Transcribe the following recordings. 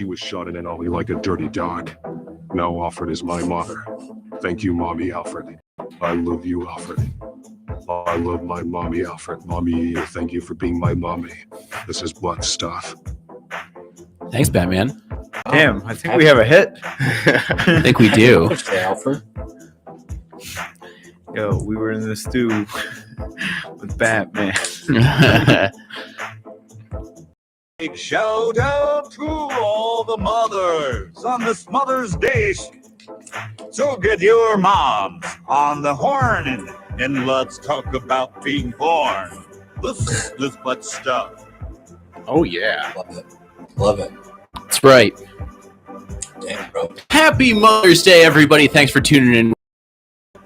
He was shot in an alley like a dirty dog. Now Alfred is my mother. Thank you, Mommy Alfred. I love you, Alfred. I love my mommy, Alfred. Mommy, thank you for being my mommy. This is blood stuff. Thanks, Batman. Damn, I think we have a hit. I think we do. Alfred. Yo, we were in the stew with Batman. Shout out to all the mothers on this Mother's Day. So get your moms on the horn and let's talk about being born. This is butt stuff. Oh, yeah. Love it. Love it. That's right. Damn, bro. Happy Mother's Day, everybody. Thanks for tuning in.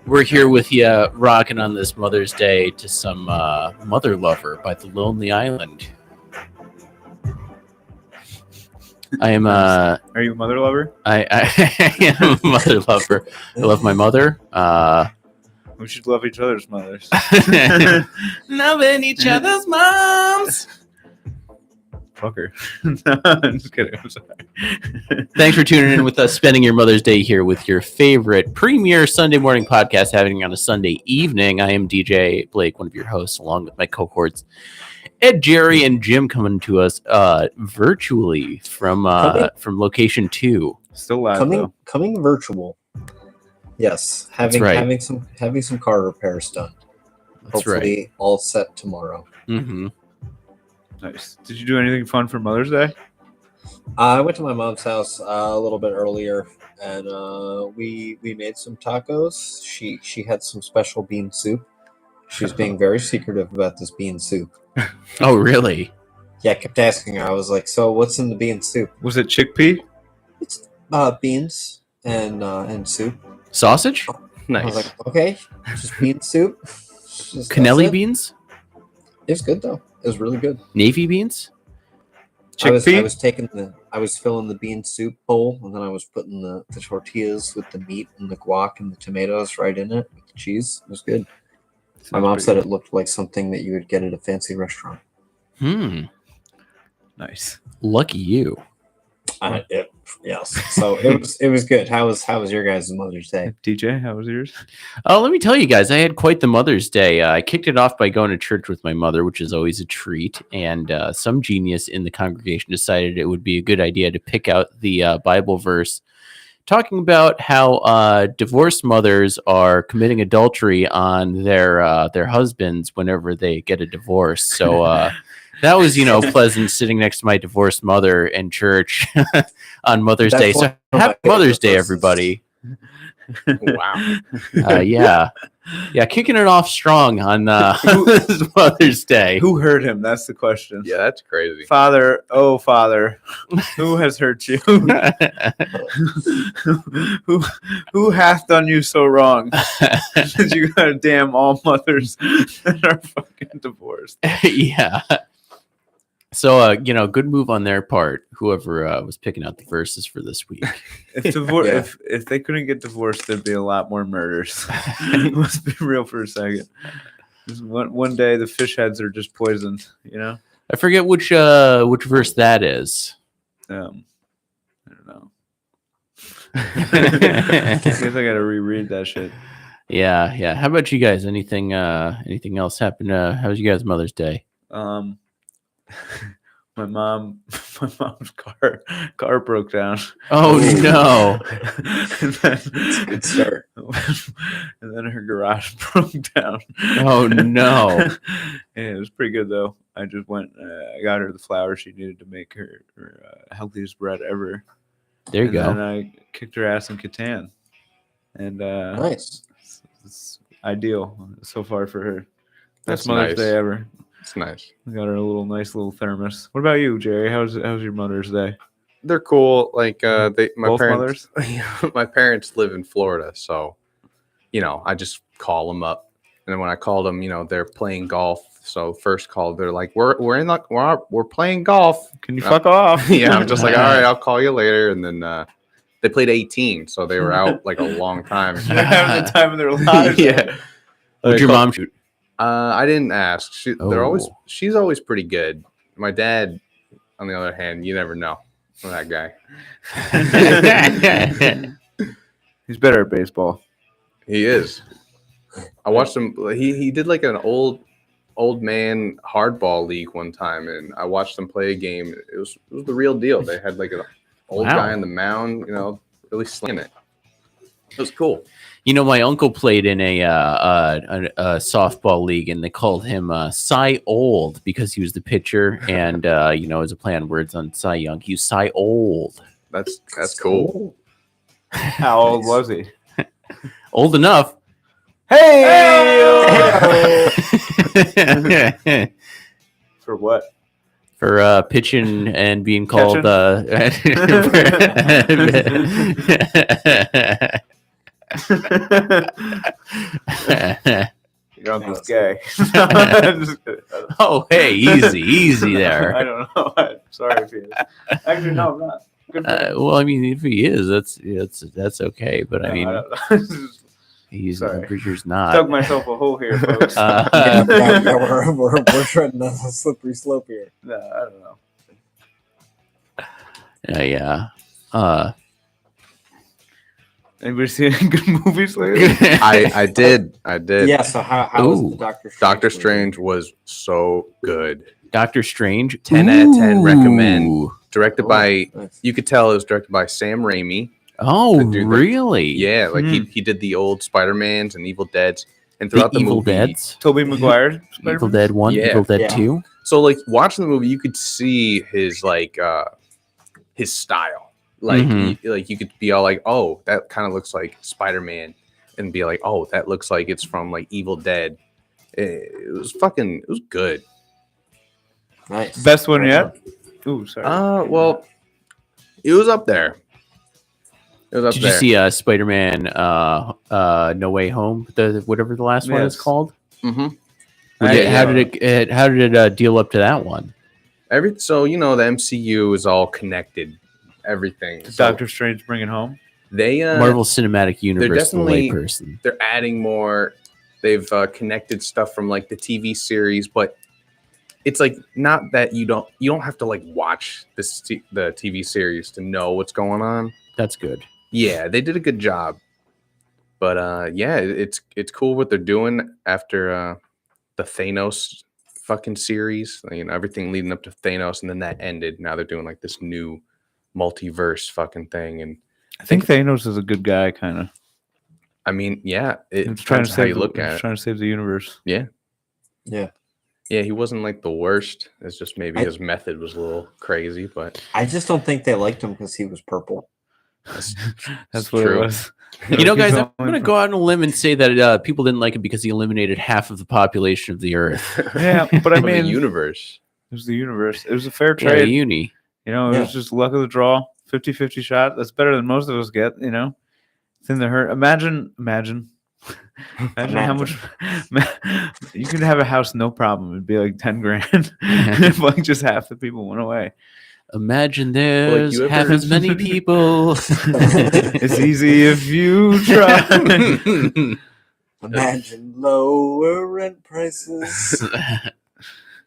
We're here with you, rocking on this Mother's Day to some Mother Lover by The Lonely Island. I am Are you a mother lover? I am a mother lover. I love my mother. We should love each other's mothers. Loving each other's moms. Fuck her. No, I'm just kidding. I'm sorry. Thanks for tuning in with us, spending your Mother's Day here with your favorite premier Sunday morning podcast happening on a Sunday evening. I am DJ Blake, one of your hosts, along with my cohorts, Ed, Jerry, and Jim, coming to us virtually from location 2. Still loud though. Coming virtual. Yes, having some car repairs done. That's Hopefully right. all set tomorrow. Mm-hmm. Nice. Did you do anything fun for Mother's Day? I went to my mom's house a little bit earlier, and we made some tacos. She had some special bean soup. She was being very secretive about this bean soup. Oh, really? Yeah, I kept asking her. I was like, "So, what's in the bean soup?" Was it chickpea? It's beans and soup. Sausage? I was Nice. like, "Okay, just bean soup." Just, Cannelli that's it. beans? It was good though. It was really good. Navy beans? Chickpea? I was filling the bean soup bowl, and then I was putting the tortillas with the meat and the guac and the tomatoes right in it with the cheese. It was good. My mom said it looked like something that you would get at a fancy restaurant. Nice. Lucky you. Yes. So it was good. How was your guys' Mother's Day? DJ, how was yours? Oh, let me tell you guys, I had quite the Mother's Day. I kicked it off by going to church with my mother, which is always a treat. And some genius in the congregation decided it would be a good idea to pick out the Bible verse talking about how divorced mothers are committing adultery on their husbands whenever they get a divorce. So that was, pleasant sitting next to my divorced mother in church on Mother's Day. So happy Mother's Day, everybody. Wow. Yeah, kicking it off strong on this Mother's Day. Who hurt him? That's the question. Yeah, that's crazy. Father, oh Father, who has hurt you? who hath done you so wrong that you gotta damn all mothers that are fucking divorced? Yeah. So, good move on their part, whoever was picking out the verses for this week. If they couldn't get divorced, there'd be a lot more murders. Let's be real for a second. Just one day, the fish heads are just poisoned, I forget which verse that is. I don't know. I guess I gotta reread that shit. Yeah. How about you guys? Anything else happen? How was you guys' Mother's Day? My mom's car broke down. Oh no! That's a good start. And then her garage broke down. Oh no! Yeah, it was pretty good though. I just went. I got her the flour she needed to make her healthiest bread ever. There you go. And I kicked her ass in Catan, and Nice. It's ideal so far for her. That's Best Mother's nice. Day ever. It's nice. We got her a nice little thermos. What about you, Jerry? How's your Mother's Day? They're cool. Like my Both parents. My parents live in Florida, so I just call them up, and then when I call them, they're playing golf. So first call, they're like, we're playing golf. Can you fuck off? Yeah, I'm just like, all right, I'll call you later, and then they played 18, so they were out like a long time. They're having the time of their lives. Yeah. What'd your mom shoot? I didn't ask. She's Oh. always pretty good. My dad, on the other hand, you never know. That guy. He's better at baseball. He is. I watched him. He did like an old man hardball league one time, and I watched them play a game. It was the real deal. They had like an old Wow. guy on the mound, really slinging it. It was cool. My uncle played in a softball league, and they called him Cy Old because he was the pitcher, and as a play on words on Cy Young, he was Cy Old. That's cool. How old was he? Old enough. Hey! For what? For pitching and being called Your uncle's gay. Oh, hey, easy there. I don't know. Sorry if he is. Actually, no, I'm not. Good for him. Well, I mean, if he is, that's okay. But I mean, don't know. he's Sorry. I'm pretty sure he's Dug not. myself a hole here, folks. We're treading on a slippery slope here. No, I don't know. Yeah. Anybody see any good movies lately? I did. Yeah. So how was Ooh. the Doctor Strange? Doctor movie? Strange was so good. Doctor Strange. 10 out of 10 recommend. Ooh. Directed Oh, by, nice. you could tell it was directed by Sam Raimi. Oh, The dude that- really? Yeah, like he did the old Spider-Mans and Evil Deads. And throughout the Evil movie, Deads. Tobey Maguire. Evil Dead 1, Yeah. Evil Dead Yeah. 2. so like watching the movie, you could see his his style. Like Mhm. you could be all like, oh, that kind of looks like Spider-Man, and be like, oh, that looks like it's from like Evil Dead. It was good. Nice. Best one yet? Ooh, sorry. Well, it was up there. It was up Did there. you see Spider-Man No Way Home? Whatever the last one is Yes. called? Mm-hmm. How did it deal up to that one? So the MCU is all connected. Everything. So Doctor Strange bringing home. they Marvel Cinematic Universe, the definitely- layperson. they're adding more. They've connected stuff from like the TV series, but it's like not that you don't have to like watch the TV series to know what's going on. That's good. Yeah, they did a good job. But it's cool what they're doing after the Thanos fucking series. Everything leading up to Thanos, and then that ended. Now they're doing like this new multiverse fucking thing, and I think Thanos is a good guy, kind of. I mean, yeah, it He's trying to depends how you save. look He's at it. trying to save the universe. Yeah. Yeah, he wasn't like the worst. It's just maybe his method was a little crazy, but I just don't think they liked him because he was purple. That's it's what true. it was. Guys, He's I'm only going to go out on a limb and say that people didn't like it because he eliminated half of the population of the Earth. Yeah, but I From mean, the universe. it was the universe. It was a fair Yeah, trade. uni. It Yeah. was just luck of the draw. 50-50 shot. That's better than most of us get. It's in the hurt. Imagine how much you could have a house, no problem. It'd be like 10 grand if like just half the people went away. Imagine there's you half ever- as many people. It's easy if you try. Imagine lower rent prices.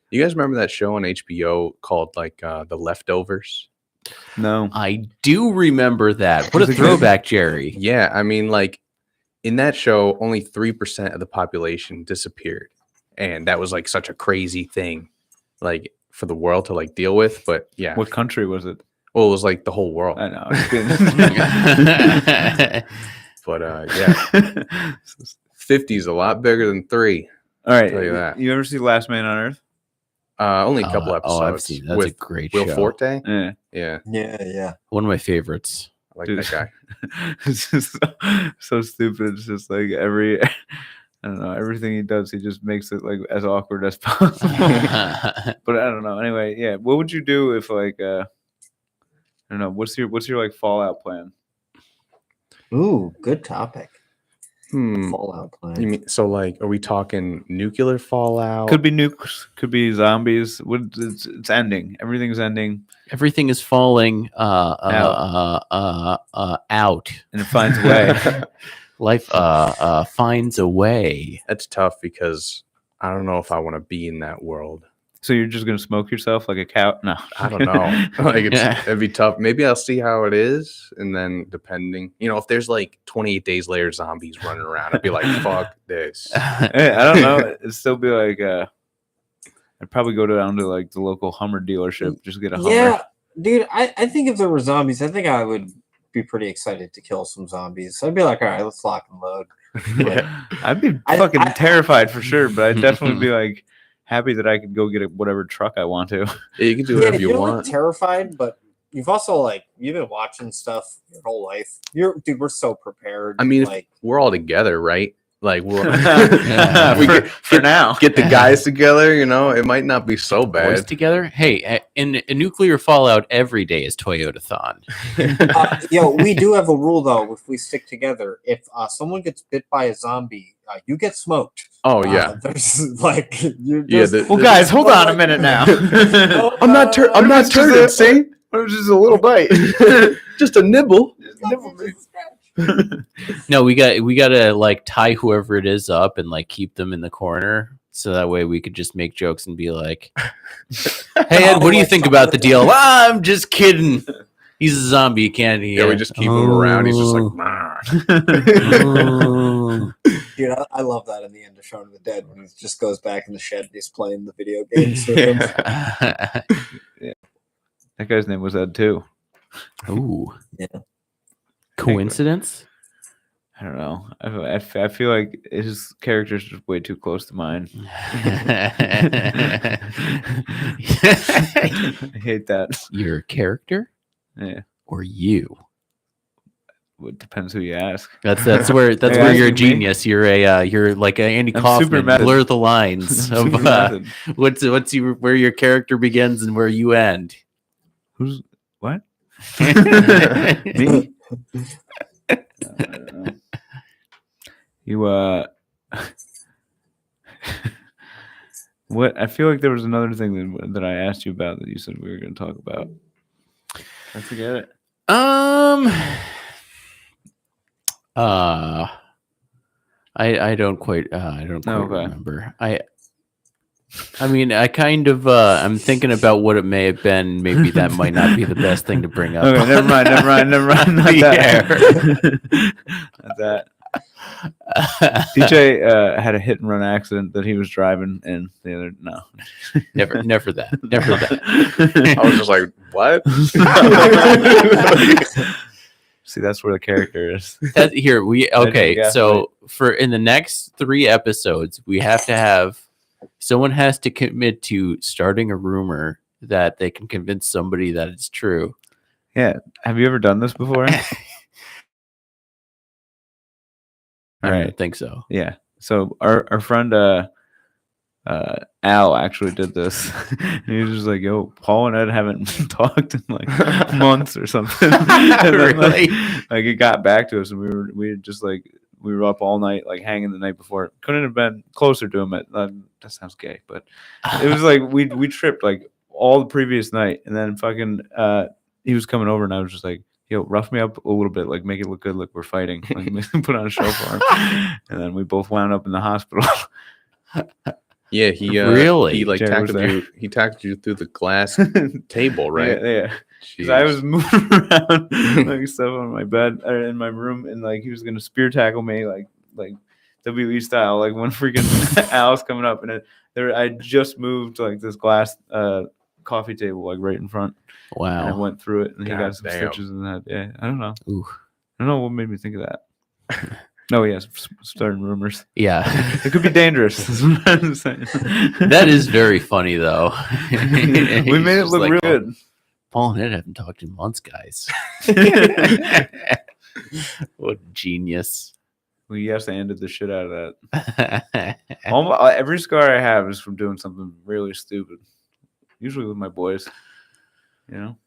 You guys remember that show on HBO called like The Leftovers? No. I do remember that. What a Was it good? throwback, Jerry. Yeah, I mean, like in that show, only 3% of the population disappeared, and that was like such a crazy thing, like for the world to like deal with. But yeah, What country was it? well, it was like the whole world. I know. I'm But yeah, kidding. 50 is a lot bigger than 3. All right. Tell you that. You ever see Last Man on Earth? Only a couple Oh, episodes. I've seen that's a with great Will show. Forte. Yeah. Yeah, Yeah. One of my favorites. I like Dude. that guy. It's just so stupid. It's just like I don't know, everything he does, he just makes it like as awkward as possible. But I don't know. Anyway, yeah. What would you do if like I don't know, what's your like fallout plan? Ooh, good topic. Hmm. Fallout plan. You mean so? Like, are we talking nuclear fallout? Could be nukes, could be zombies. It's ending. Everything's ending Everything is falling out. and it finds a way. Life finds a way. That's tough because I don't know if I want to be in that world. So you're just gonna smoke yourself like a cow? No, I don't know. Like it'd be tough. Maybe I'll see how it is, and then depending, if there's like 28 days later zombies running around, I'd be like, "Fuck this." Hey, I don't know. It'd still be like I'd probably go down to like the local Hummer dealership, just get a Hummer. Yeah, dude. I think if there were zombies, I think I would be pretty excited to kill some zombies. I'd be like, all right, let's lock and load. Yeah. I'd be fucking terrified for sure, but I'd definitely be like happy that I could go get whatever truck I want to. You can do whatever you you're want. Like terrified, but you've also you've been watching stuff your whole life. Dude, we're so prepared. I mean, like we're all together, right? Like we're for now. Get the guys together. It might not be so Boys bad. together. Hey, in a nuclear fallout, every day is Toyota-thon. we do have a rule though. If we stick together, if someone gets bit by a zombie, you get smoked. Oh yeah. There's you're just, Well, guys, hold on a minute now. I'm not turning. See, It was just a little bite. just a nibble. No, we gotta like tie whoever it is up and like keep them in the corner, so that way we could just make jokes and be like, "Hey Ed, what do you think about the deal?" I'm just kidding. He's a zombie. You can't. Yeah, we just keep him around. He's just like, "Nah." Dude, I love that in the end of Shaun of the Dead when he just goes back in the shed and he's playing the video games with him. That guy's name was Ed too. Ooh. Yeah. Coincidence? I don't know. I feel like his character's just way too close to mine. I hate that. Your character Yeah. or you? It depends who you ask. That's where Are you you're a asking me? genius. You're like Andy I'm Kaufman. super method. Blur the lines of Super method. where your character begins and where you end. Who's what? Me? I don't know. You what? I feel like there was another thing that I asked you about that you said we were going to talk about. I forget it. I don't quite Okay. remember. I mean, I kind of I'm thinking about what it may have been. Maybe that might not be the best thing to bring up. Okay, never mind. Not that. Not that. DJ had a hit and run accident that he was driving, and the other never that. I was just like, "What?" See, that's where the character is. So for in the next 3 episodes, we have to have someone has to commit to starting a rumor that they can convince somebody that it's true. Yeah. Have you ever done this before? I Right. don't think so. Yeah. So our friend Al actually did this. He was just like, "Yo, Paul and Ed haven't talked in like months or something." And then, Really? like it got back to us, and we were up all night, like hanging the night before. Couldn't have been closer to him. That sounds gay, but it was like we tripped like all the previous night, and then fucking he was coming over, and I was just like, "Yo, rough me up a little bit, like make it look good, like we're fighting, like put on a show for him." And then we both wound up in the hospital. Yeah, he Really? he like Jared was tackled there. you. He tackled you through the glass table, right? Yeah. Because Jeez. I was moving around like stuff on my bed or in my room, and like he was gonna spear tackle me, like WWE style, like when freaking Al's coming up, and I just moved like this glass coffee table like right in front. And I Wow. went through it, and he God got some damn. stitches in that. Yeah, I don't know. Ooh. I don't know what made me think of that. No, yes, starting rumors. Yeah. It could be dangerous. That's what I'm saying. That is very funny though. We made it look real good. Paul and Ed haven't talked in months, guys. What a genius. We ended the shit out of that. Every scar I have is from doing something really stupid. Usually with my boys. You know?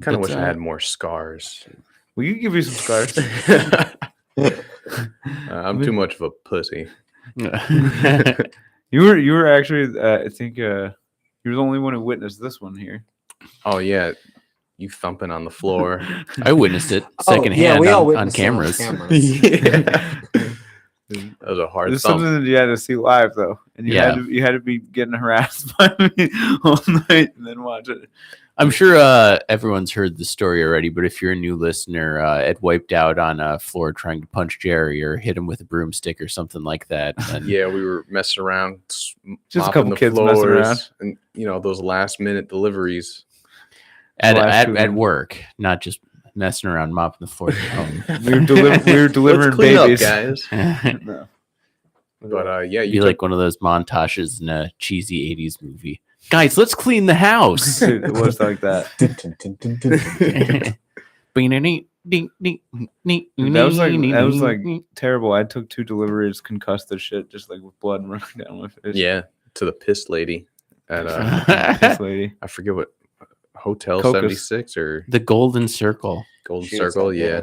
Kind of But, wish I had more scars. We can give you some scars. I'm too much of a pussy. You were actually I think you were the only one who witnessed this one here. Oh yeah, you thumping on the floor. I witnessed it Oh, yeah, secondhand we all on witnessed it on cameras. cameras. Yeah. That was a hard There's thump. something that you had to see live though, and you had to be getting harassed by me all night and then watch it. I'm sure everyone's heard the story already, but if you're a new listener, Ed wiped out on a floor trying to punch Jerry or hit him with a broomstick or something like that. And Yeah, we were messing around, Just a mopping couple the kids messing floors, around. and those last minute deliveries. at work, not just messing around mopping the floor at home. We were delivering Let's clean babies. up, guys. No. But Be you like one of those montages in a cheesy 80s movie. Guys, let's clean the house. Dude, it was like that. That was like terrible. I took 2 deliveries, concussed the shit, just like with blood running down my face. to the piss lady at This lady. I forget what Hotel Cocos. 76 or The Golden Circle. Golden She was Circle. like, Yeah,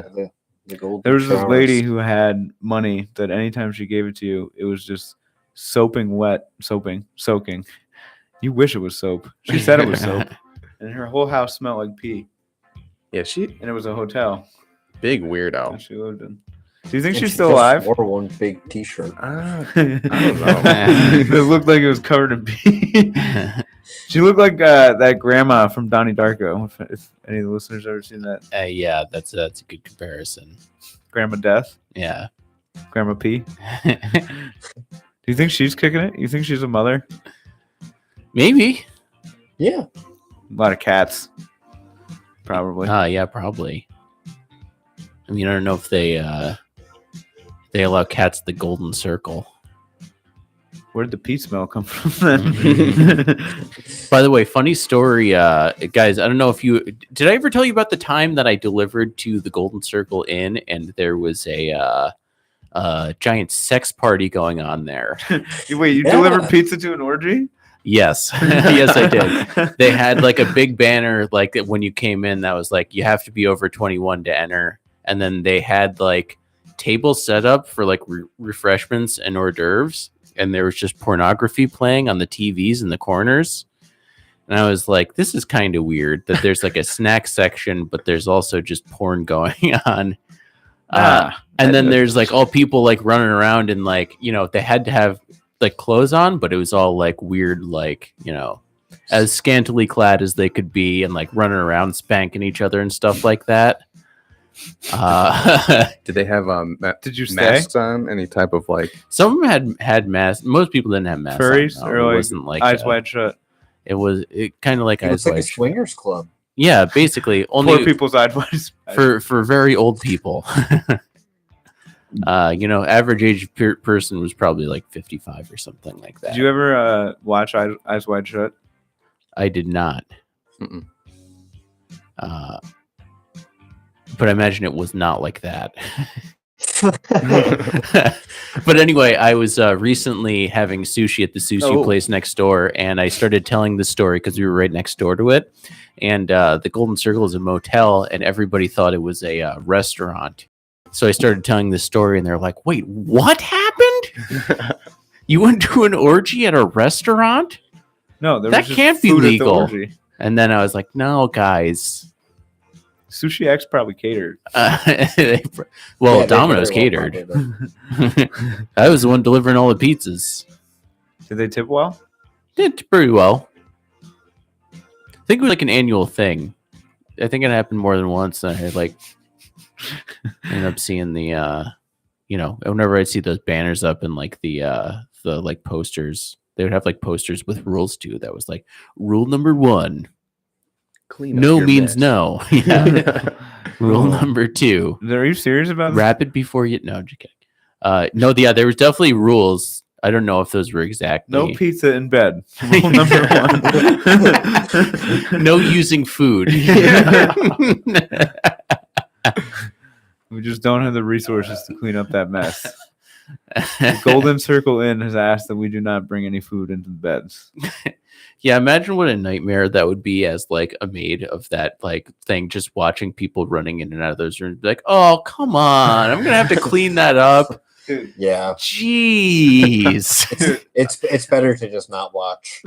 the golden There was this showers. lady who had money that anytime she gave it to you, it was just soaking. You wish it was soap. She said it was soap, and her whole house smelled like pee. yeah. She And it was a hotel big that weirdo. she lived in. Do you think And she's she still just alive? Wore one big T-shirt. It looked like it was covered in pee. She looked like that grandma from Donnie Darko. If any of the listeners ever seen that, Yeah, that's a good comparison. Grandma Death, Yeah. Grandma P. Do you think she's kicking it? You think she's a mother? Maybe. Yeah. A lot of cats, probably. Yeah, probably. I mean, I don't know if they allow cats the Golden Circle. Where did the pee smell come from then? By the way, funny story, guys. I don't know if did I ever tell you about the time that I delivered to the Golden Circle Inn and there was a giant sex party going on there. Wait, you Yeah. delivered pizza to an orgy? Yes, yes, I did. They had like a big banner, like when you came in, that was like you have to be over 21 to enter, and then they had like tables set up for like refreshments and hors d'oeuvres, and there was just pornography playing on the TVs in the corners. And I was like, this is kind of weird that there's like a snack section, but there's also just porn going on. And then there's like all people like running around and like, they had to have like clothes on, but it was all like weird, like, as scantily clad as they could be and like running around spanking each other and stuff like that. Did they have Did you stay? masks on? Any type of like? Some of them had masks. Most people didn't have masks. Furries? On, no. Or It like wasn't like eyes wide shut? It was kind of like It eyes was like a wide shut. swingers club. Yeah, basically Poor only people's eyes wide shut. for very old people. Average age person was probably like 55 or something like that. Did you ever watch Eyes Wide Shut? I did not. Mm-mm. But I imagine it was not like that. But anyway, I was recently having sushi at the sushi place next door, and I started telling the story because we were right next door to it. And the Golden Circle is a motel, and everybody thought it was a restaurant. So I started telling the story, and they're like, "Wait, what happened? You went to an orgy at a restaurant? No, there That was just can't be food at the legal." orgy. And then I was like, "No, guys." Sushi X probably catered. Well, Yeah, they Domino's very catered. well probably did. I was the one delivering all the pizzas. Did they tip well? Did pretty well. I think it was like an annual thing. I think it happened more than once. And I had like ended up seeing the whenever I'd see those banners up and like the like posters, they would have like posters with rules too. That was like rule number 1. Clean up No your means mess. no. Yeah. Rule Oh. number 2. Are you serious about this? Wrap it before you. No, just kidding. No, there was definitely rules. I don't know if those were exactly. No pizza in bed. Rule number 1. No using food. We just don't have the resources to clean up that mess. The Golden Circle Inn has asked that we do not bring any food into the beds. Yeah, imagine what a nightmare that would be as like a maid of that like thing, just watching people running in and out of those rooms. Be like, oh, come on, I'm gonna have to clean that up. Yeah, Jeez. it's better to just not watch.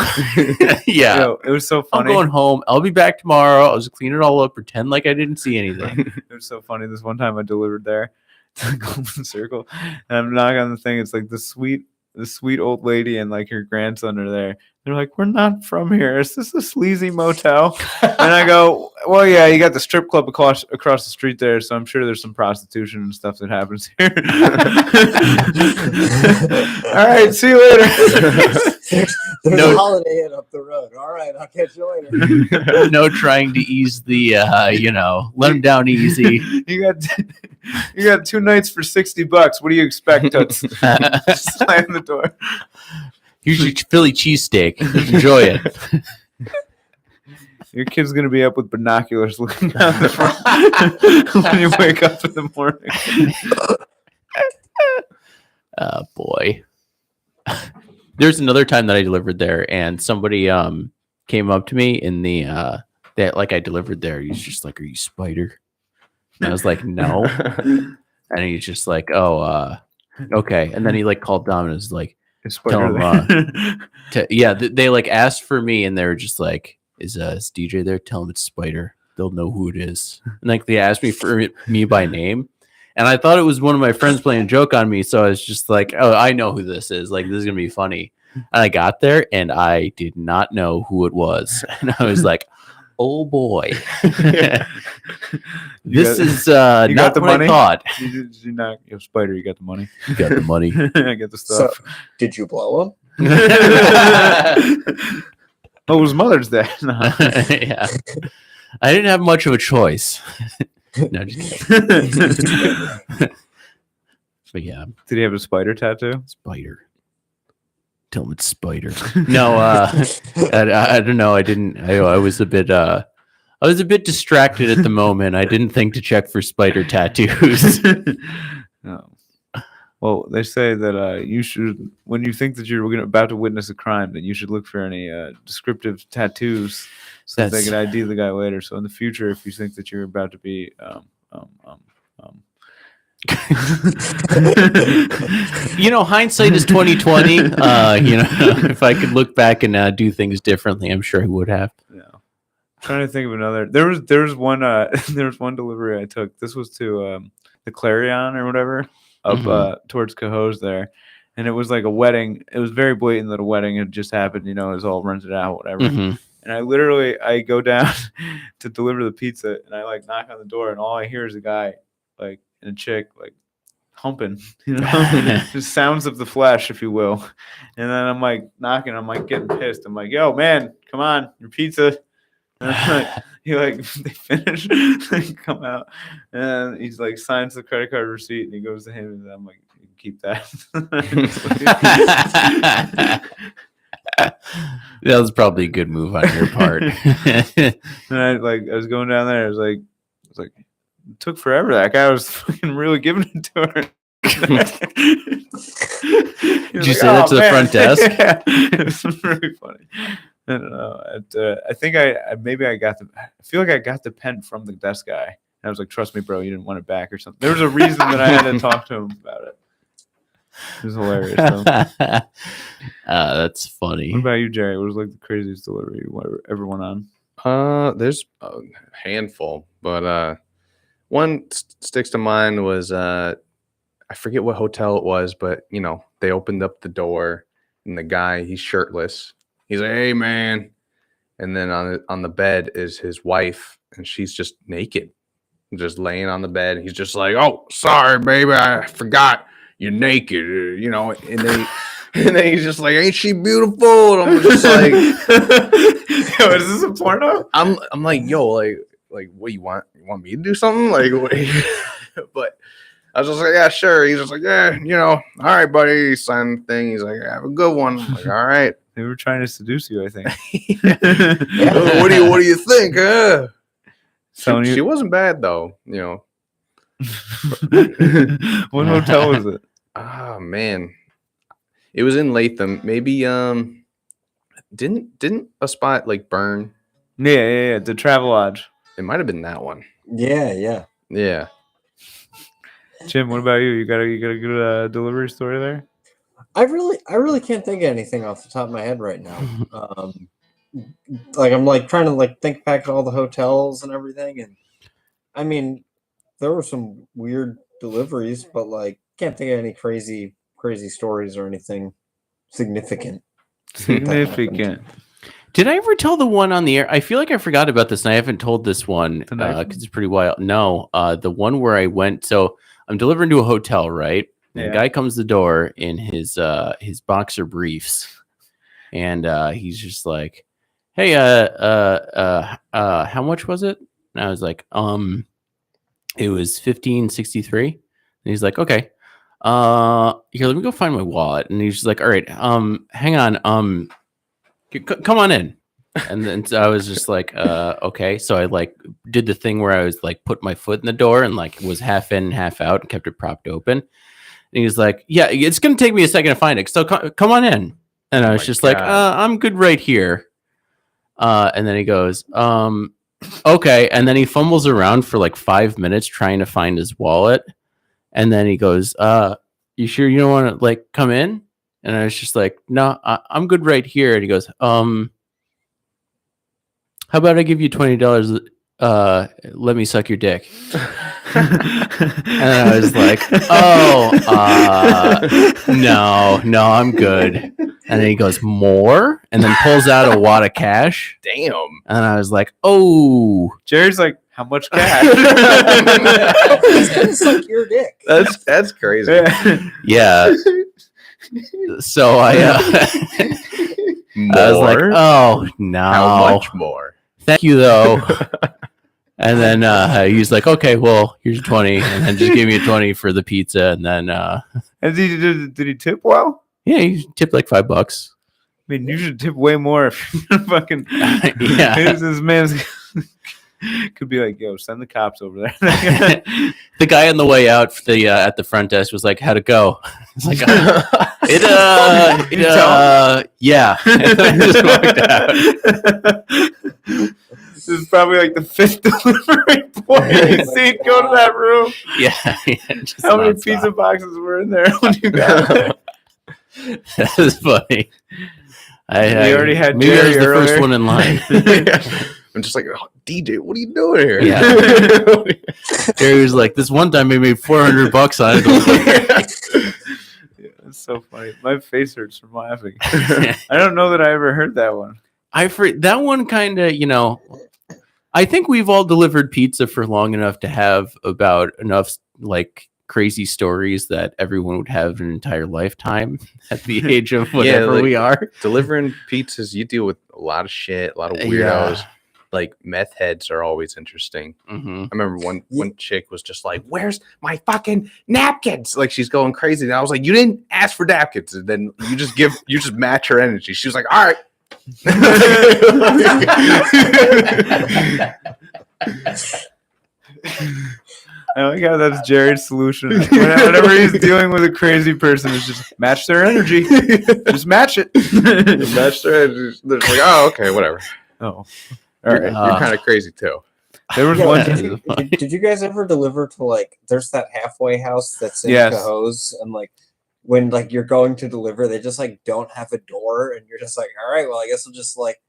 Yeah. Yo, it was so I'm funny. going home. I'll be back tomorrow. I'll just clean it all up, pretend like I didn't see anything. It was so funny. This one time I delivered there, the Golden Circle, and I'm knocking on the thing. It's like the sweet old lady and like her grandson are there. They're like, "We're not from here. Is this a sleazy motel?" And I go, "Well, yeah, you got the strip club across the street there, so I'm sure there's some prostitution and stuff that happens here." All right, see you later. There's No. a Holiday Inn up the road. All right, I'll catch you later. No trying to ease the, let him down easy. You got 2 nights for $60. What do you expect, Toots? Slam the door. Here's your Philly cheesesteak. Enjoy it. Your kid's gonna be up with binoculars looking down the front when you wake up in the morning. Oh boy. There's another time that I delivered there, and somebody came up to me in the that like I delivered there. He's just like, "Are you Spider?" And I was like, "No." And he's just like, "Oh, okay." And then he like called down and was like, "Tell him." They like asked for me, and they were just like, "Is DJ there? Tell him it's Spider. They'll know who it is." And like they asked me for me by name. And I thought it was one of my friends playing a joke on me. So I was just like, "Oh, I know who this is. Like, this is going to be funny." And I got there and I did not know who it was. And I was like, "Oh boy." This is not the what money? I thought. Did you not? Yo, Spider, you got the money. You got the money. I got the So, stuff. did you blow him? Oh, it was Mother's Day. No. Yeah. I didn't have much of a choice. No, just kidding. But yeah, Did he have a spider tattoo? Spider. Tell him it's Spider. No, I don't know. I didn't. I was a bit. I was a bit distracted at the moment. I didn't think to check for spider tattoos. No. Well, they say that you should, when you think that you're about to witness a crime, that you should look for any descriptive tattoos so that they can ID the guy later. So in the future, if you think that you're about to be hindsight is 2020. If I could look back and do things differently, I'm sure I would have. Yeah. I'm trying to think of another. There was one delivery I took. This was to the Clarion or whatever up towards Cohoes there, and it was like a wedding. It was very blatant that a wedding had just happened. It was all rented out, whatever. And I go down to deliver the pizza, and I like knock on the door, and all I hear is a guy like and a chick like humping, just sounds of the flesh, if you will. And then I'm like knocking, I'm like getting pissed. I'm like, "Yo, man, come on, your pizza." And they finish, they come out, and he's like signs the credit card receipt, and he goes to him, and I'm like, "You can keep that." That was probably a good move on your part. And I was going down there. I was like, it took forever. That guy was fucking really giving it to her. Did you say that to the front desk? Yeah, it was really funny. I don't know. I think I feel like I got the pen from the desk guy. And I was like, "Trust me, bro, you didn't want it back or something." There was a reason that I had to talk to him about it. It was hilarious. That's funny. What about you, Jerry? What was like the craziest delivery you ever went on? There's a handful, but one sticks to mind was I forget what hotel it was, but they opened up the door and the guy, he's shirtless. He's like, "Hey, man," and then on the bed is his wife, and she's just naked, just laying on the bed. He's just like, "Oh, sorry, baby, I forgot you're naked," and then he's just like, "Ain't she beautiful?" And I'm just like, "Yo, is this a porno?" I'm like, "Yo, like what you want? You want me to do something?" Like, what? But I was just like, "Yeah, sure." He's just like, "Yeah, all right, buddy." He signed the thing. He's like, "Have a good one." I'm like, "All right." They were trying to seduce you, I think. What do you think? She You... wasn't bad though, What hotel was it? Oh man, it was in Latham. Maybe didn't a spot like burn? Yeah. The Travel Lodge. It might have been that one. Yeah. Jim, what about you? You got a good delivery story there? I really can't think of anything off the top of my head right now. I'm like trying to like think back at all the hotels and everything, and I mean, there were some weird deliveries, but like can't think of any crazy stories or anything significant. Significant. Did I ever tell the one on the air? I feel like I forgot about this, and I haven't told this one The knife because it's pretty wild. No, the one where I went. So I'm delivering to a hotel, right? And Yeah. the guy comes to the door in his boxer briefs, and he's just like, "Hey, how much was it?" And I was like, it was $15.63. And he's like, "Okay, here, let me go find my wallet." And he's just like, "All right, hang on, come on in." And then so I was just like, okay. So I like did the thing where I was like put my foot in the door and like was half in, half out, and kept it propped open. And he was like, "Yeah, it's gonna take me a second to find it. So come on in." And I was just like, "I'm good right here." And then he goes, "Okay." And then he fumbles around for like 5 minutes trying to find his wallet. And then he goes, "You sure you don't want to like come in?" And I was just like, "No, I'm good right here." And he goes, "How about I give you $20? Let me suck your dick." And I was like, "Oh, no, I'm good." And then he goes, "More?" And then pulls out a wad of cash. Damn. And I was like, "Oh." Jerry's like, how much cash? He's gonna suck your dick. That's crazy. Yeah. So I was like, More? "Oh, no. How much more? Thank you, though." And then he's like, "Okay, well, here's 20." And then just gave me a 20 for the pizza. And then, And did he tip well? yeah, he tipped like $5. I mean, you should tip way more if you're fucking. Yeah. This man's could be like, "Yo, send the cops over there." The guy on the way out at the front desk was like, "How'd it go?" It's like, yeah. And I just walked out. This is probably like the 5th delivery boy you've seen go to that room. Yeah. Just How many nonstop. pizza boxes were in there when you got there? That was funny. We already had maybe I was Jerry the first earlier. one in line. I'm just like, "Oh, DJ, what are you doing here?" Yeah. Jerry was like, "This one time I made $400 on it." Yeah, that's so funny. My face hurts from laughing. I don't know that I ever heard that one. That one kind of, I think we've all delivered pizza for long enough to have about enough like crazy stories that everyone would have an entire lifetime at the age of whatever like- we are. Delivering pizzas, you deal with a lot of shit, a lot of weirdos. Like meth heads are always interesting. Mm-hmm. I remember one chick was just like, "Where's my fucking napkins?" Like she's going crazy. And I was like, "You didn't ask for napkins." And then you just match her energy. She was like, "All right." I like how that's Jared's solution. Whenever he's dealing with a crazy person, it's just match their energy. Just match it. Match their energy. They're just like, "Oh, okay, whatever." Oh, All right, you're kind of crazy too. there was Yeah, one. did you guys ever deliver to like? There's that halfway house that's in Yes. Cahoes, and like when like you're going to deliver, they just like don't have a door, and you're just like, all right, well, I guess I'll just like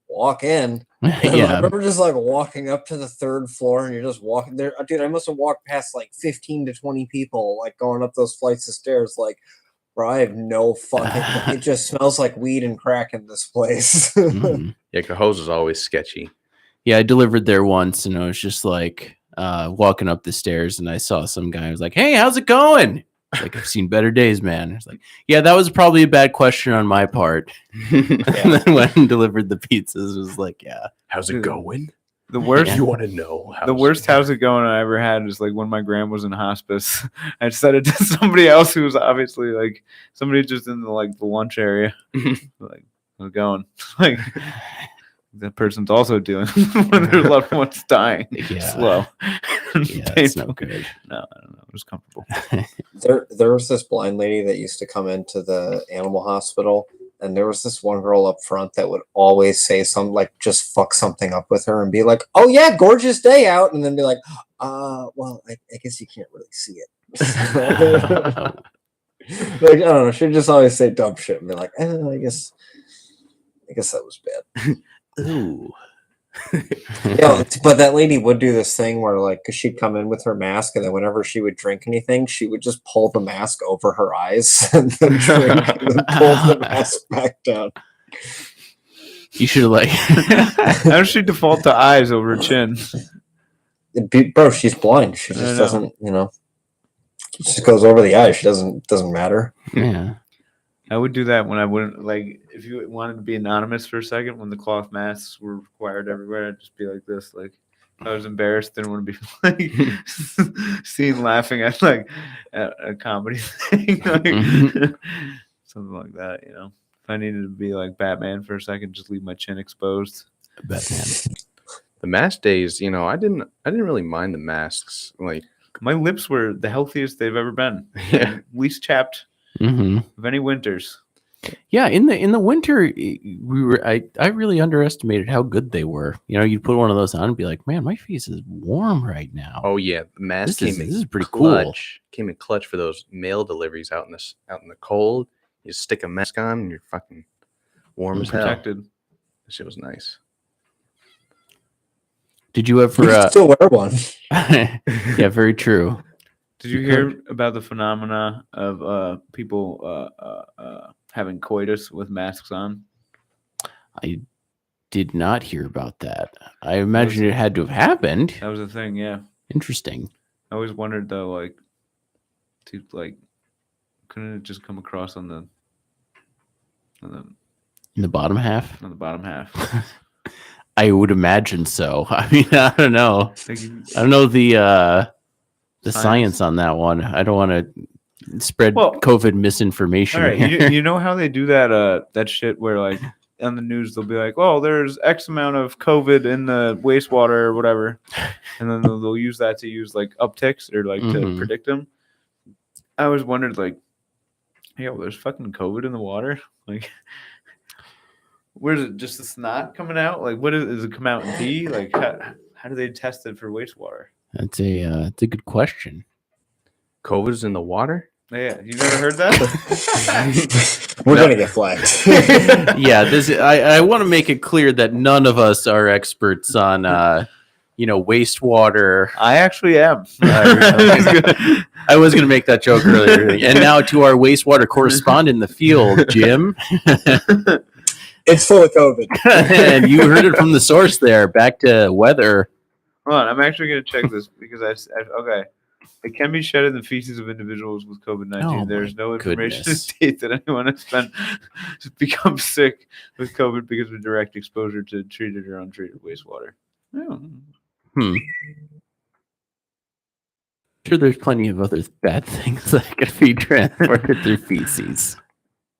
walk in. And I Yeah. remember just like walking up to the 3rd floor, and you're just walking there. Dude, I must have walked past like 15 to 20 people, like going up those flights of stairs. Like, bro, I have no fucking. It just smells like weed and crack in this place. Mhm. Yeah, Cahoes is always sketchy. Yeah, I delivered there once, and I was just like walking up the stairs, and I saw some guy. I was like, "Hey, how's it going?" It's like, "I've seen better days, man." It's like, "Yeah, that was probably a bad question on my part." And then when I delivered the pizzas, it was like, "Yeah." How's it going? The worst. You want to know? The worst how's it going I ever had is like when my grandma was in hospice. I said it to somebody else who was obviously like somebody just in the lunch area. Like, how's it going? Like that person's also doing when their loved one's dying. Yeah. Slow. Yeah, it's no good. No, I don't know. It was comfortable. There was this blind lady that used to come into the animal hospital, and there was this one girl up front that would always say something like just fuck something up with her and be like, "Oh yeah, gorgeous day out," and then be like, well, I guess you can't really see it. Like, I don't know, she'd just always say dumb shit and be like, I guess that was bad. Ooh. Yeah, but that lady would do this thing where, like, 'cause she'd come in with her mask, and then whenever she would drink anything, she would just pull the mask over her eyes and then drink, and then pull the mask back down. You should like. How does she default to eyes over chin? Bro, she's blind. She I just know. doesn't, It just goes over the eyes. She doesn't matter. Yeah. I would do that when I wouldn't like if you wanted to be anonymous for a second when the cloth masks were required everywhere. I'd just be like this, like if I was embarrassed, didn't want to be like seen laughing at like at a comedy thing, like, something like that. If I needed to be like Batman for a second, just leave my chin exposed. Batman. The mask days, I didn't really mind the masks. Like, My lips were the healthiest they've ever been. yeah, Least chapped Mm-hmm. of any winters. Yeah, in the winter, I really underestimated how good they were. You'd put one of those on and be like, man, my face is warm right now. oh yeah, the mask This came is in pretty cool. clutch. Came in clutch for those mail deliveries out in the cold. You just stick a mask on and you're fucking warm as hell. Protected. That shit was nice. Did you You ever? can still wear one. Yeah, very true. Did you hear about the phenomena of people having coitus with masks on? I did not hear about that. I imagine it had to have happened. That was a thing, yeah. Interesting. I always wondered though, couldn't it just come across on the In the bottom half, bottom half? I would imagine so. I mean, I don't know. Like, I don't know the Science. science on that one. I don't want to spread Well, COVID misinformation. all right, here. you know how they do that shit where like on the news they'll be like, "Oh, there's X amount of COVID in the wastewater or whatever," and then they'll use that to use like upticks or like to Mhm. predict them. I always wondered like, "Yo, there's fucking COVID in the water." Like, where's it? Just the snot coming out? Like, what does it come out in pee? Like, how do they test it for wastewater? That's a good question. COVID's in the water? Yeah, you never heard that? We're gonna get flagged. Yeah, I want to make it clear that none of us are experts on wastewater. I actually am. I was going to make that joke earlier. And now to our wastewater correspondent in the field, Jim. It's full of COVID. And you heard it from the source there. Back to weather. Hold on, I'm actually going to check this because okay. It can be shed in the feces of individuals with COVID-19. Oh, There's no information to goodness. state that anyone has become sick with COVID because of direct exposure to treated or untreated wastewater. I'm sure there's plenty of other bad things that could be transported through feces.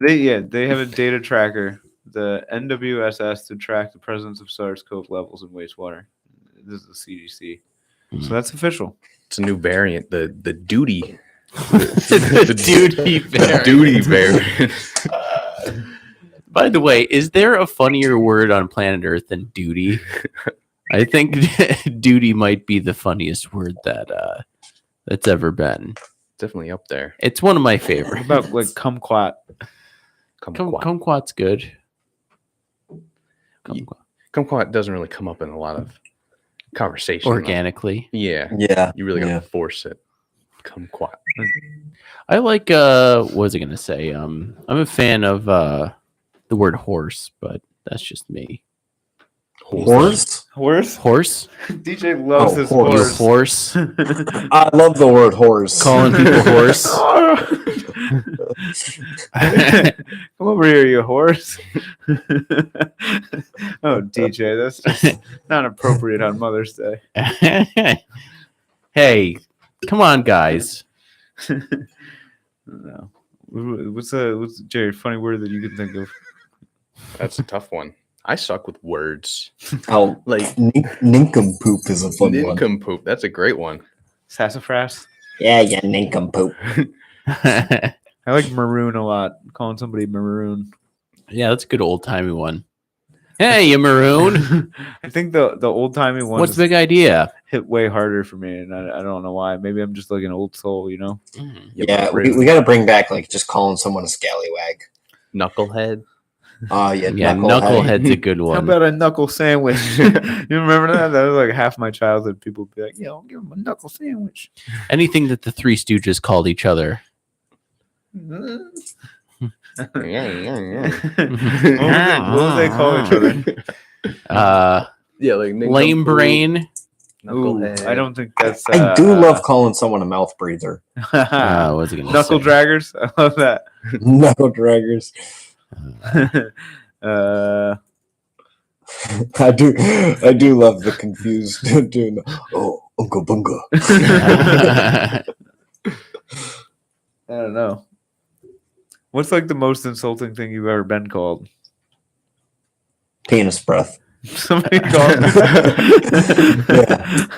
They have a data tracker, the NWSS, to track the presence of SARS-CoV levels in wastewater. This is the CDC. So that's official. It's a new variant, the duty. The duty variant. Duty variant. By the way, is there a funnier word on planet Earth than duty? I think duty might be the funniest word that's ever been. Definitely up there. It's one of my What favorites. about like kumquat? Kumquat's good. Kumquat. Kumquat doesn't really come up in a lot of conversation. Organically. Yeah. Yeah. You really got to force it. Kumquat. I like what was I gonna say? I'm a fan of the word horse, but that's just me. Horse? Horse? Horse? DJ loves Oh, his horse. horse. Horse? I love the word horse. Calling people horse? Come over here, you horse. Oh, DJ, that's just not appropriate on Mother's Day. Hey, come on, guys. No. What's Jerry, funny word that you can think of? That's a tough one. I suck with words. Oh, Like nincompoop is a fun one. nincompoop. That's a great one. Sassafras? Yeah, nincompoop. I like maroon a lot. Calling somebody maroon. Yeah, that's a good old timey one. Hey, you maroon. I think the old timey one What's the big idea? hit way harder for me, and I don't know why. Maybe I'm just like an old soul, you know? Yeah, we got to bring back like just calling someone a scallywag. Knucklehead. Yeah, Yeah, Knucklehead's a good How one. about a knuckle sandwich? You remember that? That was like half my childhood. People would be like, "Yeah, I'll give him a knuckle sandwich." Anything that the Three Stooges called each other. What would they call each other? Yeah, like Lame brain. Ooh, I don't think that's. I do love calling someone a mouth breather. What was I gonna Knuckle say? draggers. I love that. Knuckle draggers. I do love the confused doing the, oh, Uncle Bunga. I don't know. What's like the most insulting thing you've ever been called? Penis breath. Somebody called.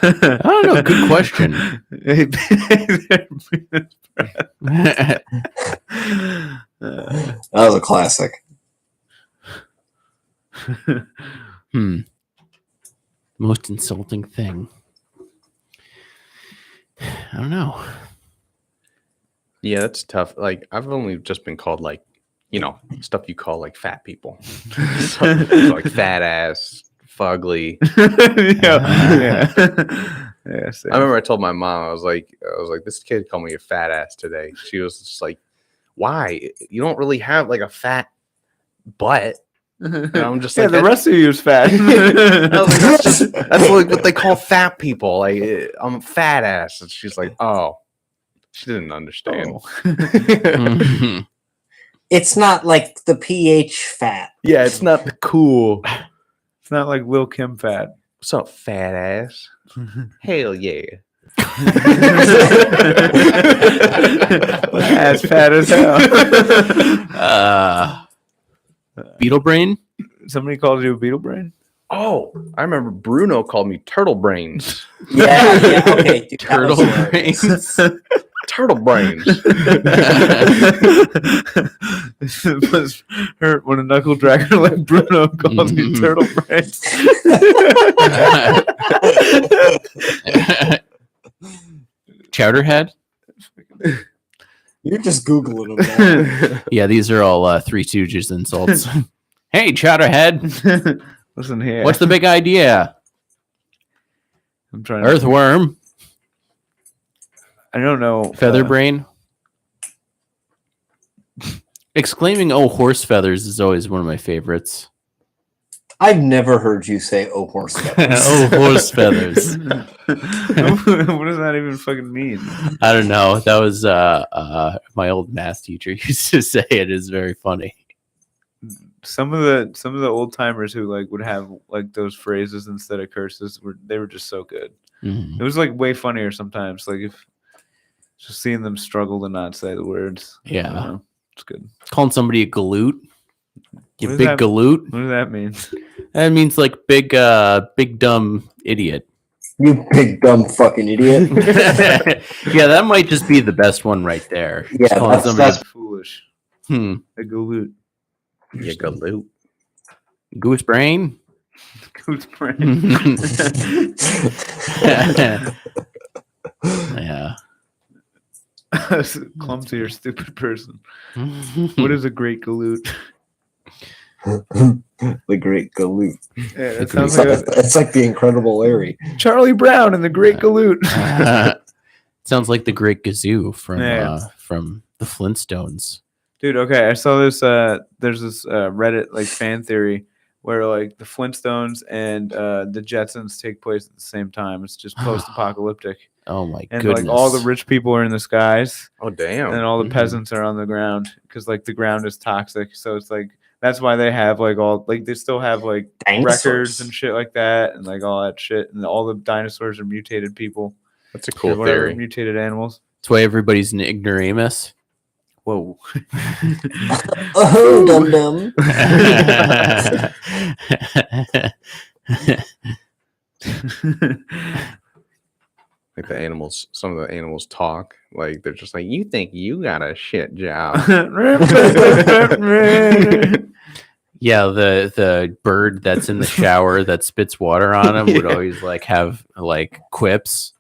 I don't know. Good question. That was a classic. Most insulting thing. I don't know. Yeah, that's tough. Like I've only just been called like, stuff you call like fat people. So like fat ass, fugly. Yeah. I remember I told my mom, I was like, this kid called me a fat ass today. She was just like, why? You don't really have like a fat butt. And I'm just like, the rest of you is fat. I was like, that's like what they call fat people. Like I'm a fat ass. And she's like, oh, she didn't understand. It's not like the pH fat. Yeah, it's not the cool. It's not like Lil Kim fat. What's up, fat ass? Hell yeah. As fat as hell. Beetle brain. Somebody called you a beetle brain? Oh, I remember Bruno called me turtle brains. Yeah, okay. Dude, Turtle brains. Turtle brains. It must hurt when a knuckle dragger like Bruno calls you turtle brains. Chowderhead. You're just Googling them now. Yeah, these are all Three Stooges insults. Hey, Chowderhead. Listen here. What's the big idea? I'm trying. Earthworm. I don't know. Featherbrain. Exclaiming "Oh, horse feathers" is always one of my favorites. I've never heard you say "oh horse feathers." Oh, horse feathers. What does that even fucking mean? I don't know. That was my old math teacher used to say it. Is very funny. Some of the old timers who like would have like those phrases instead of curses were just so good. Mhm. It was like way funnier sometimes. Like if just seeing them struggle to not say the words. I don't Yeah. know. It's good. Calling somebody a galoot. You What does big that- galoot. What does that mean? That means like big dumb idiot. You big dumb fucking idiot. Yeah, that might just be the best one right there. Yeah, Just calling that's- somebody That's foolish. a A galoot. Yeah, galoot. goose brain. Goose brain. Yeah. Clumsy or stupid person. What is a great galoot? The Great Galoot. Yeah, that It's sounds like, like it's like the Incredible Larry. Charlie Brown and the Great Galoot. Sounds like the Great Gazoo from Yeah. from the Flintstones. Dude, okay, I saw this. There's this Reddit like fan theory where like the Flintstones and the Jetsons take place at the same time. It's just post-apocalyptic, Oh my and goodness! like all the rich people are in the skies, Oh, damn. and all the Mhm. peasants are on the ground because like the ground is toxic. So it's like that's why they have like all like they still have like Dinosaurs. records and shit like that, and like all that shit, and all the dinosaurs are mutated people. That's a or cool whatever, theory. mutated animals. That's why everybody's an ignoramus. Whoa. Oh, dum dum. Like the animals, some of the animals talk. Like they're just like, you think you got a shit job. Yeah, the bird that's in the shower that spits water on him would always like have like quips.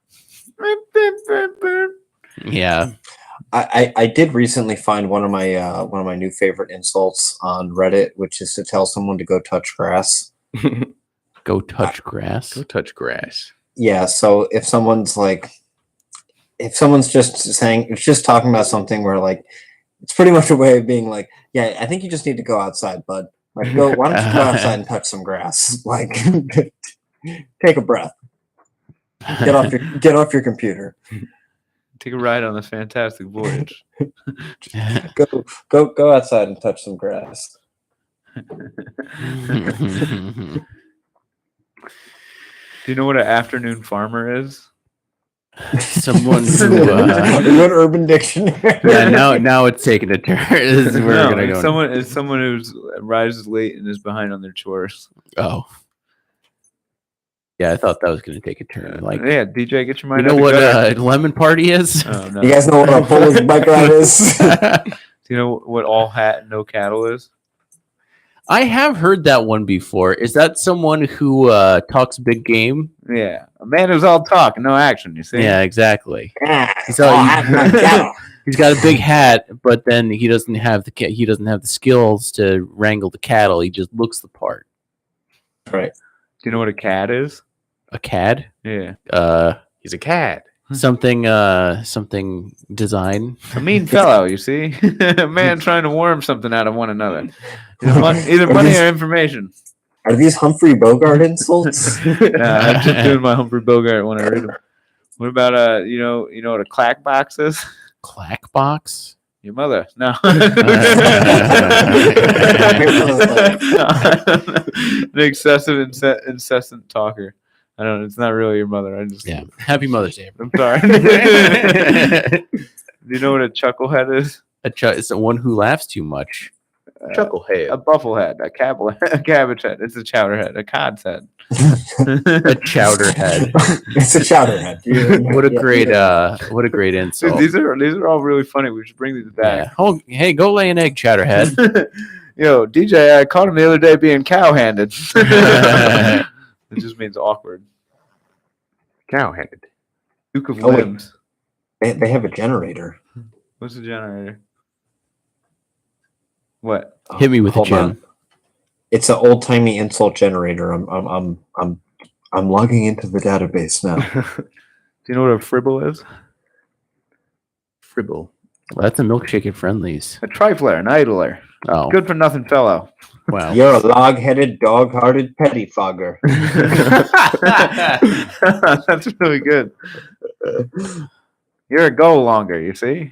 Yeah. I did recently find one of my new favorite insults on Reddit, which is to tell someone to go touch grass. Go touch grass. Go touch grass. Yeah, so if someone's just saying, it's just talking about something where like it's pretty much a way of being like, yeah, I think you just need to go outside, bud. Like, why don't you go outside and touch some grass? Like, take a breath. Get off your computer. Take a ride on this fantastic voyage. Go outside and touch some grass. Do you know what an afternoon farmer is? Someone who, What Urban Dictionary? yeah, now it's taking a turn. This is where we're gonna go. It's someone who's rises late and is behind on their chores. Oh, yeah, I thought that was gonna take a turn. Like, yeah, DJ, get your mind. you know out what the gutter. lemon party is? Oh, no. You guys know what a Polish bike ride is? Do you know what all hat and no cattle is? I have heard that one before. Is that someone who talks big game? Yeah, a man who's all talk and no action. You see? Yeah, exactly. So He's got a big hat, but then he doesn't have the skills to wrangle the cattle. He just looks the part. right. Do you know what a cat is? A cad? Yeah, He's a cat. Something design. a mean fellow. You see, a man trying to worm something out of one another. Either money or information. Are these Humphrey Bogart insults? I'm just doing my Humphrey Bogart when I read them. What about you know what a clack box is? Clack box? Your mother? No. An excessive, incessant talker. I don't know. It's not really your mother. I just Happy Mother's Day. I'm sorry. Do you know what a chucklehead is? It's the one who laughs too much. Chucklehead. A bufflehead, a cabbage head. It's a chowder head, a cod's head. A chowder head. It's a chowder head. What a great insult. Dude, these are all really funny. We should bring these back. Yeah. Oh, hey, go lay an egg, chowder head. Yo, DJ, I caught him the other day being cow-handed. It just means awkward. Cow-handed. Duke of wait. Limbs. They have a generator. What's a generator? What? Hit me with a Hold gem. on. It's an old timey insult generator. I'm logging into the database now. Do you know what a fribble is? Fribble. Well, that's a milkshake at Friendlies. A trifler, an idler. Oh, Good for nothing fellow. wow. You're a log-headed, dog-hearted pettifogger. That's really good. You're a go longer, you see?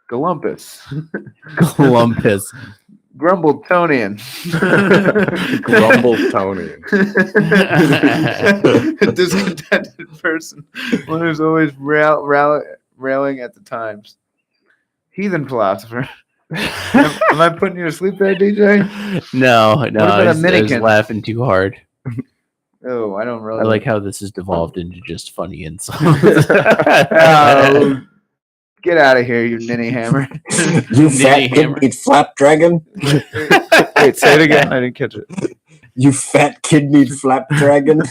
Golumpus. Columbus. Grumbletonian. Grumbletonian. A discontented person. One who's always railing at the times. Heathen philosopher. Am I putting you to sleep there, DJ? No, about a I was Minikin? laughing too hard. Oh, I don't really. I like how this has devolved into just funny insults. Oh, get out of here, you ninny hammer. You fat kidneyed flap dragon. Wait, say it again. I didn't catch it. You fat kidneyed flap dragon.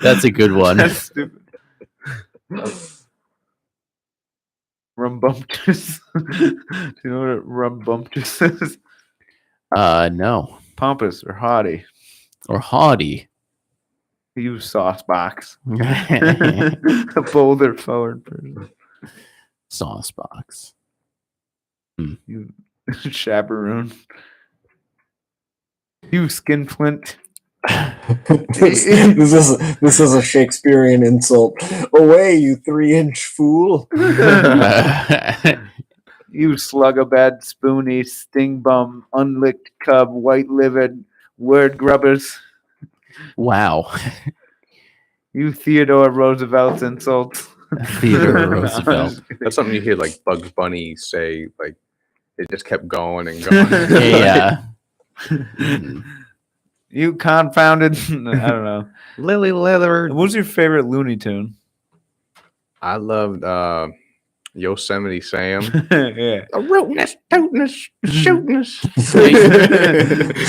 That's a good one. That's stupid. Rumbumptious. Do you know what a rumbumptious is? No. Pompous or haughty. Or haughty. You sauce box. A bolder forward person. Sauce box. You chaperoon. You skinflint. this is a Shakespearean insult. Away, you 3-inch fool. You slug-a-bed, spoony, sting bum, unlicked cub, white-livered, word grubbers. Wow. You Theodore Roosevelt's insults. Theodore Roosevelt. That's something you hear like Bugs Bunny say. Like it just kept going and going. Yeah. You confounded. I don't know. Lily Leather. What was your favorite Looney Tune? I loved Yosemite Sam. Yeah. A rootness, tootiness, shootiness.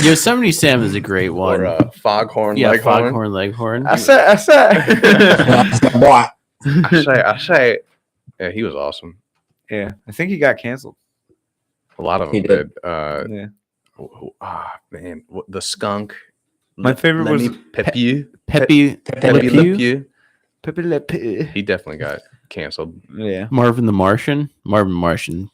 Yosemite Sam is a great one. Or Foghorn Yeah, Leghorn. Foghorn Leghorn. I said. Boy. I say. Yeah, he was awesome. Yeah, I think he got canceled. A lot of He them did. did. Yeah. Man, the skunk. My favorite Let was me pep you. Pepe Pepe Le Le Pew? Pew. He definitely got canceled. Yeah. Marvin the Martian. Marvin the Martian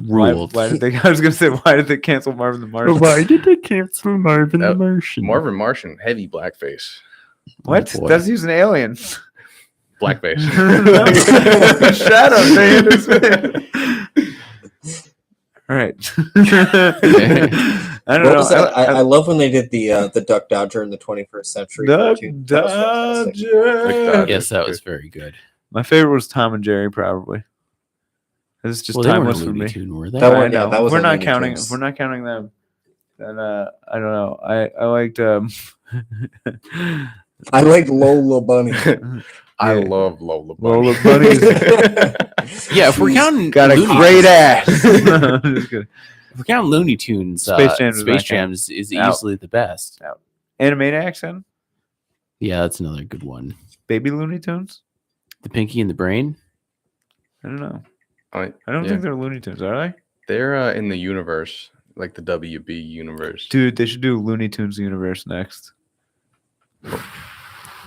ruled. Why did they? I was gonna say, why did they cancel Marvin the Martian? Why did they cancel Marvin the Martian? Marvin Martian, heavy blackface. What? Oh, boy. That's he's an alien. Blackface. Shadow man. All right. I don't What know. was that? I love when they did the Duck Dodger in the 21st century. Duck cartoon. That was fantastic. Dodger. Yes, that was very good. My favorite was Tom and Jerry, probably. It's just Well, they weren't timeless a for Looney me. Tune, were they? That I one- yeah, know. that was We're a not Looney counting. Tunes. If we're not counting them, then I don't know. I liked. I like Lola Bunny. I Yeah. love Lola Bunny. Lola Bunny's Yeah, if we're counting got a Looney great Tunes- ass. Just kidding. If we're counting Looney Tunes, Space Jam does Space not Jam count. is Out. easily the best. Animaniacs then? Yeah, that's another good one. Baby Looney Tunes? The Pinky and the Brain. I don't know. I I don't Yeah. think they're Looney Tunes, are they? They're in the universe, like the WB universe. Dude, they should do Looney Tunes universe next. That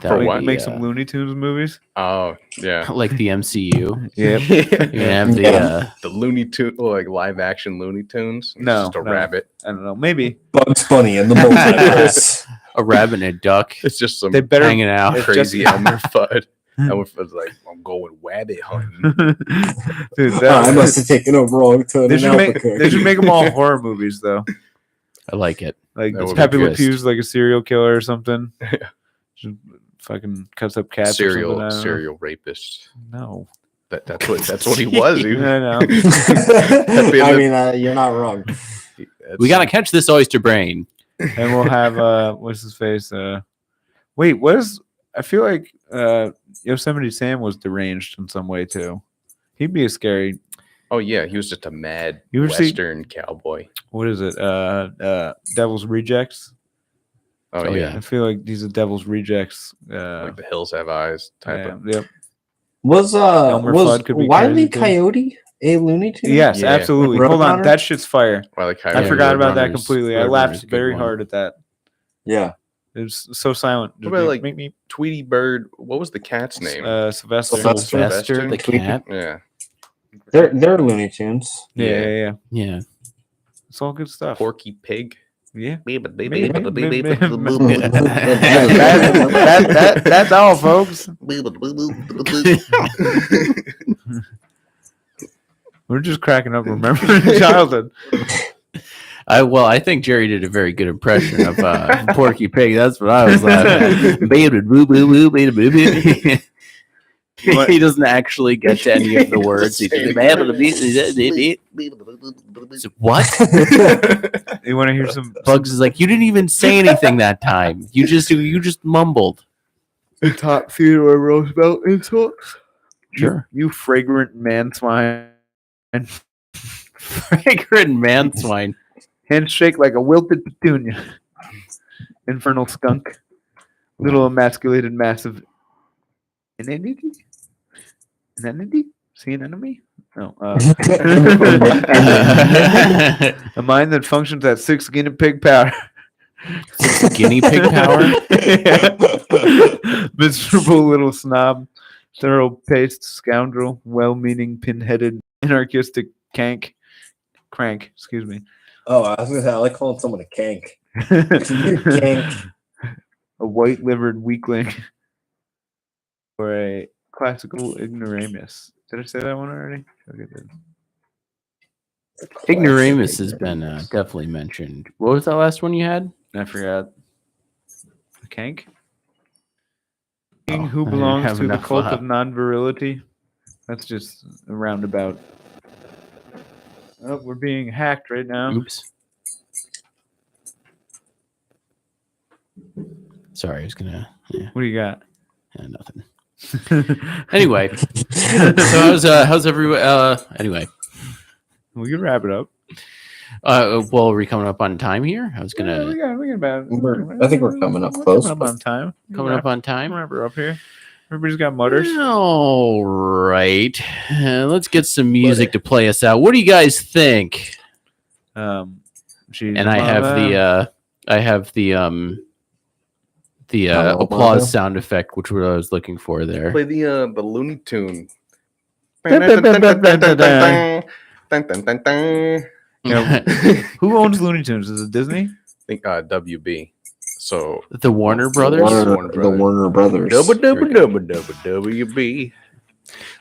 For would what? be, Make some Looney Tunes movies. Oh yeah, like the MCU. Yep. You can have the Yeah. the Looney Tune, like live action Looney Tunes. It's No, just a no. rabbit. I don't know. Maybe. Bugs Bunny in the multiverse. a rabbit and a duck It's just some They better. hanging out. It's crazy just- Elmer Fudd. Elmer Fudd's like, I'm going wabbit hunting. Dude, I must have taken a wrong turn they in should make. Albuquerque. They should make them all horror movies though. I like it. Like That would Pepe be Le good. Pew's like a serial killer or something. Yeah. Just fucking cuts up cats. or something, I don't know. serial rapist. No. That's what he was. He, I know. I mean, you're not wrong. We gotta catch this oyster brain. And we'll have what's his face? Wait, I feel like Yosemite Sam was deranged in some way too. He'd be a scary. Oh yeah, he was just a mad You ever see- Western cowboy. What is it? Devil's Rejects. Oh, Oh, yeah. yeah. I feel like these are Devil's Rejects. Like the hills have eyes type of. Yep. Was Elmer Fudd could be Wile E. crazy, too. Coyote a Looney Tune? Yes, Yeah. absolutely. With Hold on, Roadrunner? that shit's fire. Wile E. I Coyote. forgot about that Roadrunner's- completely. I Roadrunner's laughed a good very one. hard at that. Yeah. It was so silent. What about like me Tweety Bird? What was the cat's name? Sylvester. Sylvester. Sylvester the cat. Yeah. They're Looney Tunes. Yeah. Yeah. It's all good stuff. Porky Pig. Yeah. That's That's all, folks. We're just cracking up remembering childhood. I think Jerry did a very good impression of Porky Pig. That's what I was laughing at. He doesn't actually get to any of the words. He just, what? You want to hear some Bugs is like, you didn't even say anything that time. You just mumbled. top Theodore Roosevelt insults? Sure. You fragrant man swine. Fragrant man swine. Handshake like a wilted petunia. Infernal skunk. Little emasculated massive inanity? Inanity? See an enemy? No. A mind that functions at 6 guinea pig power. Guinea pig power? Miserable little snob. Thorough paced scoundrel. Well-meaning pin-headed anarchistic crank, excuse me. Oh, I was gonna say I like calling someone a kank. Kank. A white-livered weakling, or a classical ignoramus. Did I say that one already? Okay, good. Ignoramus has been definitely mentioned. What was that last one you had? I forgot. A kank? King Oh, who I didn't belongs have to the enough, cult of non-virility. That's just a roundabout. Oh, we're being hacked right now. Oops. Sorry, I was gonna. Yeah, What do you got? nothing. Anyway, so how's everyone? Anyway, We can wrap it up. well, are we coming up on time here? I was Yeah, gonna we got about. I think we're coming up we're close, Coming up on time. coming up on time. Remember up here. Everybody's got mutters. All right. right. Let's get some music to play us out. What do you guys think? She's And I have the Hello, applause Mama. sound effect, which what I was looking for there. Play the Looney Tune. Who owns Looney Tunes? Is it Disney? I think WB. So The Warner Brothers. The Warner Brothers. WB.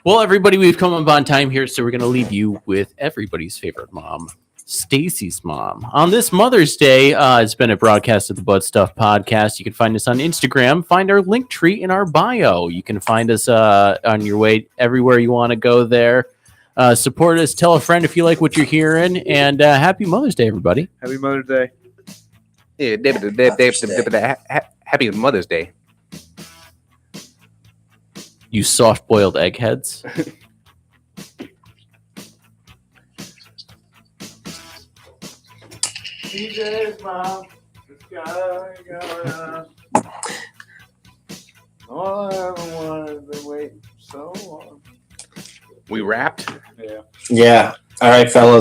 Well, everybody, we've come up on time here, so we're going to leave you with everybody's favorite mom, Stacy's mom. On this Mother's Day, it's been a broadcast of the Butt Stuff Podcast. You can find us on Instagram. Find our link tree in our bio. You can find us on your way everywhere you want to go there. Support us. Tell a friend if you like what you're hearing. And happy Mother's Day, everybody. Happy Mother's Day. Yeah, happy Mother's Day. You soft-boiled eggheads. TJ's mom. All I ever wanted to wait so long. We wrapped. Yeah. Yeah. All right, fellas.